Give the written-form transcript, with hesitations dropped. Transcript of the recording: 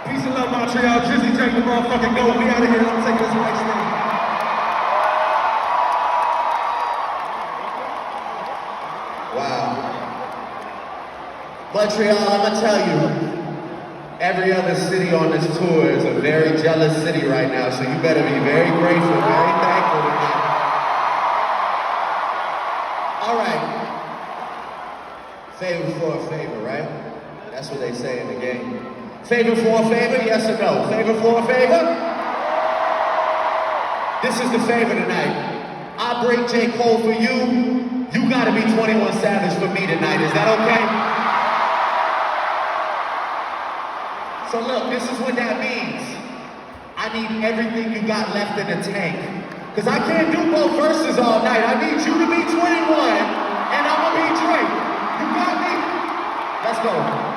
Peace and love, Montreal. Drizzy, take the motherfucking go. We out of here. I'm taking this next thing. Wow. Montreal, I'm gonna tell you, every other city on this tour is a very jealous city right now, so you better be very grateful, very thankful to them. All right. Favor for a favor, right? That's what they say in the game. Favor for a favor, yes or no? Favor for a favor? This is the favor tonight. I break J. Cole for you. You gotta be 21 Savage for me tonight. Is that okay? So look, this is what that means. I need everything you got left in the tank. Cause I can't do both verses all night. I need you to be 21 and I'm gonna be Drake. You got me? Let's go.